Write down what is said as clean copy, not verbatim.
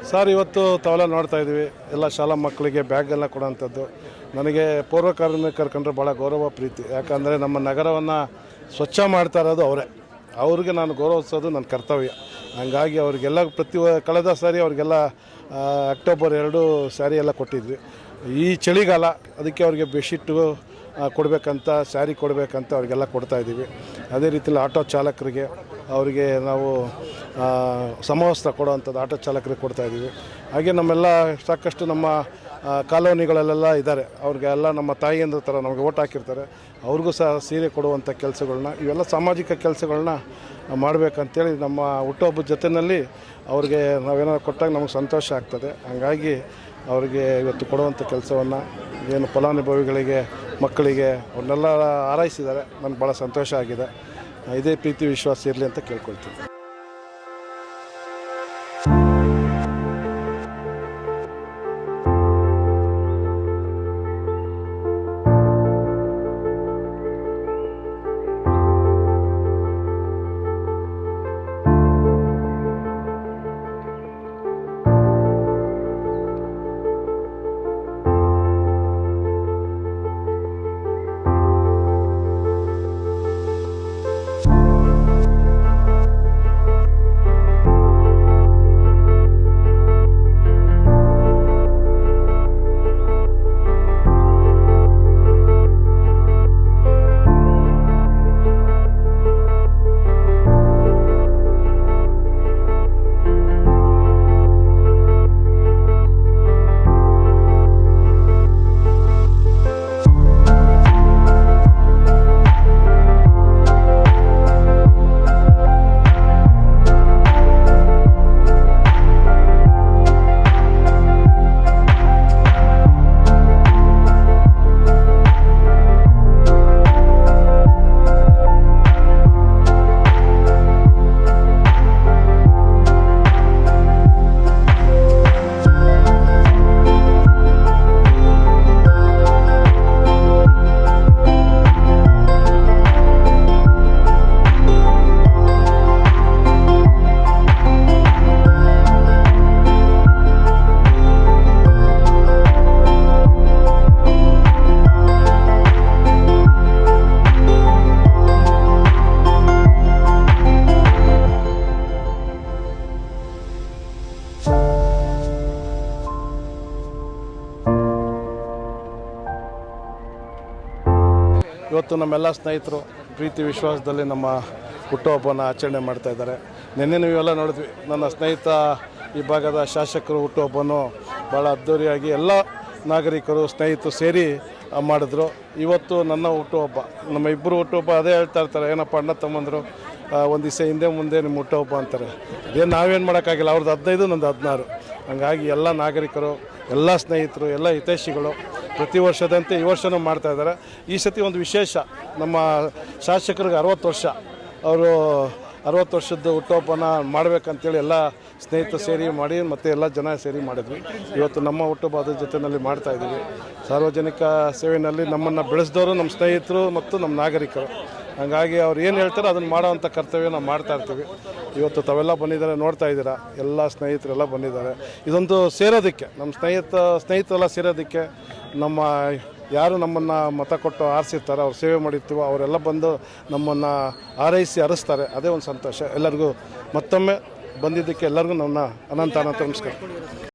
Sir, ಇವತ್ತು ತಾವೆಲ್ಲ ನೋಡ್ತಾ ಇದ್ದೀವಿ, ಎಲ್ಲ ಶಾಲಾ ಮಕ್ಕಳಿಗೆ ಬ್ಯಾಗ್ ಎಲ್ಲ ಕೊಡೋಂಥದ್ದು. ನನಗೆ ಪೂರ್ವ ಕಾರ್ಮಿಕರು ಕಂಡ್ರೆ ಭಾಳ ಗೌರವ ಪ್ರೀತಿ. ಯಾಕಂದರೆ ನಮ್ಮ ನಗರವನ್ನು ಸ್ವಚ್ಛ ಮಾಡ್ತಾ ಇರೋದು ಅವರೇ. ಅವ್ರಿಗೆ ನಾನು ಗೌರವಿಸೋದು ನನ್ನ ಕರ್ತವ್ಯ. ಹಂಗಾಗಿ ಅವರಿಗೆಲ್ಲ ಕಳೆದ ಸಾರಿ ಅವರಿಗೆಲ್ಲ ಅಕ್ಟೋಬರ್ 2 ಸ್ಯಾರಿ ಎಲ್ಲ ಕೊಟ್ಟಿದ್ವಿ. ಈ ಚಳಿಗಾಲ ಅದಕ್ಕೆ ಅವರಿಗೆ ಬೆಡ್ಶೀಟು ಕೊಡಬೇಕಂತ, ಸ್ಯಾರಿ ಕೊಡಬೇಕಂತ ಅವರಿಗೆಲ್ಲ ಕೊಡ್ತಾಯಿದ್ದೀವಿ. ಅದೇ ರೀತಿಯಲ್ಲಿ ಆಟೋ ಚಾಲಕರಿಗೆ ಅವರಿಗೆ ನಾವು ಸಮವಸ್ತ್ರ ಕೊಡುವಂಥದ್ದು ಆಟೋ ಚಾಲಕರಿಗೆ ಕೊಡ್ತಾಯಿದ್ದೀವಿ. ಹಾಗೆ ನಮ್ಮೆಲ್ಲ ಸಾಕಷ್ಟು ನಮ್ಮ ಕಾಲೋನಿಗಳಲ್ಲೆಲ್ಲ ಇದ್ದಾರೆ, ಅವ್ರಿಗೆಲ್ಲ ನಮ್ಮ ತಾಯಿಯಂದ್ರ ಥರ ನಮಗೆ ಓಟ್ ಹಾಕಿರ್ತಾರೆ, ಅವ್ರಿಗೂ ಸಹ ಸೀರೆ ಕೊಡುವಂಥ ಕೆಲಸಗಳನ್ನ, ಇವೆಲ್ಲ ಸಾಮಾಜಿಕ ಕೆಲಸಗಳನ್ನ ಮಾಡಬೇಕಂತೇಳಿ ನಮ್ಮ ಹುಟ್ಟುಹಬ್ಬದ ಜೊತೆಯಲ್ಲಿ ಅವ್ರಿಗೆ ನಾವೇನಾದ್ರು ಕೊಟ್ಟಾಗ ನಮಗೆ ಸಂತೋಷ ಆಗ್ತದೆ. ಹಾಗಾಗಿ ಅವರಿಗೆ ಇವತ್ತು ಕೊಡುವಂಥ ಕೆಲಸವನ್ನು ಏನು ಫಲಾನುಭವಿಗಳಿಗೆ ಮಕ್ಕಳಿಗೆ ಅವ್ರನ್ನೆಲ್ಲ ಹಾರೈಸಿದ್ದಾರೆ. ನನಗೆ ಭಾಳ ಸಂತೋಷ ಆಗಿದೆ. ಇದೇ ಪ್ರೀತಿ ವಿಶ್ವಾಸ ಇರಲಿ ಅಂತ ಕೇಳ್ಕೊಳ್ತೀನಿ. ಇವತ್ತು ನಮ್ಮೆಲ್ಲ ಸ್ನೇಹಿತರು ಪ್ರೀತಿ ವಿಶ್ವಾಸದಲ್ಲಿ ನಮ್ಮ ಹುಟ್ಟುಹಬ್ಬನ ಆಚರಣೆ ಮಾಡ್ತಾಯಿದ್ದಾರೆ. ನಿನ್ನೆ ನೀವೆಲ್ಲ ನೋಡಿದ್ವಿ, ನನ್ನ ಸ್ನೇಹಿತ ಈ ಭಾಗದ ಶಾಸಕರು ಹುಟ್ಟುಹಬ್ಬನೂ ಭಾಳ ಅದ್ಧೂರಿಯಾಗಿ ಎಲ್ಲ ನಾಗರಿಕರು ಸ್ನೇಹಿತರು ಸೇರಿ ಮಾಡಿದ್ರು. ಇವತ್ತು ನನ್ನ ಹುಟ್ಟುಹಬ್ಬ, ನಮ್ಮ ಇಬ್ಬರು ಹುಟ್ಟುಹಬ್ಬ ಅದೇ ಹೇಳ್ತಾ ಇರ್ತಾರೆ, ಏನಪ್ಪ ಅಣ್ಣ ತಮ್ಮಂದರು ಒಂದು ದಿವಸ ಹಿಂದೆ ಮುಂದೆ ನಿಮ್ಮ ಹುಟ್ಟುಹಬ್ಬ ಅಂತಾರೆ. ಇದೇನು ನಾವೇನು ಮಾಡೋಕ್ಕಾಗಿಲ್ಲ, ಅವ್ರದ್ದು 15 ನಂದು 16. ಹಾಗಾಗಿ ಎಲ್ಲ ನಾಗರಿಕರು, ಎಲ್ಲ ಸ್ನೇಹಿತರು, ಎಲ್ಲ ಹಿತೈಷಿಗಳು ಪ್ರತಿ ವರ್ಷದಂತೆ ಈ ವರ್ಷವೂ ಮಾಡ್ತಾಯಿದ್ದಾರೆ. ಈ ಸತಿ ಒಂದು ವಿಶೇಷ, ನಮ್ಮ ಶಾಸಕರಿಗೆ 60 ವರ್ಷ, ಅವರು 60 ವರ್ಷದ ಹುಟ್ಟುಹಬ್ಬನ ಮಾಡಬೇಕಂತೇಳಿ ಎಲ್ಲ ಸ್ನೇಹಿತರು ಸೇರಿ ಮಾಡಿ ಮತ್ತು ಎಲ್ಲ ಜನ ಸೇರಿ ಮಾಡಿದ್ವಿ. ಇವತ್ತು ನಮ್ಮ ಹುಟ್ಟುಹಬ್ಬ ಅದ್ರ ಜೊತೆಯಲ್ಲಿ ಮಾಡ್ತಾಯಿದ್ದೀವಿ. ಸಾರ್ವಜನಿಕ ಸೇವೆಯಲ್ಲಿ ನಮ್ಮನ್ನು ಬೆಳೆಸಿದವರು ನಮ್ಮ ಸ್ನೇಹಿತರು ಮತ್ತು ನಮ್ಮ ನಾಗರಿಕರು. ಹಾಗಾಗಿ ಅವ್ರು ಏನು ಹೇಳ್ತಾರೆ ಅದನ್ನು ಮಾಡೋವಂಥ ಕರ್ತವ್ಯ ನಾವು ಮಾಡ್ತಾಯಿರ್ತೀವಿ. ಇವತ್ತು ತಾವೆಲ್ಲ ಬಂದಿದ್ದಾರೆ, ನೋಡ್ತಾ ಇದ್ದೀರಾ, ಎಲ್ಲ ಸ್ನೇಹಿತರೆಲ್ಲ ಬಂದಿದ್ದಾರೆ. ಇದೊಂದು ಸೇರೋದಕ್ಕೆ, ನಮ್ಮ ಸ್ನೇಹಿತರೆಲ್ಲ ಸೇರೋದಕ್ಕೆ, ನಮ್ಮ ಯಾರು ನಮ್ಮನ್ನು ಮತ ಕೊಟ್ಟು ಆರಿಸಿರ್ತಾರೆ, ಅವ್ರು ಸೇವೆ ಮಾಡಿರ್ತೀವೋ ಅವರೆಲ್ಲ ಬಂದು ನಮ್ಮನ್ನು ಹಾರೈಸಿ ಹರಿಸ್ತಾರೆ. ಅದೇ ಒಂದು ಸಂತೋಷ. ಎಲ್ಲರಿಗೂ ಮತ್ತೊಮ್ಮೆ ಬಂದಿದ್ದಕ್ಕೆ ಎಲ್ಲರಿಗೂ ನನ್ನ ಅನಂತ ನಮಸ್ಕಾರ.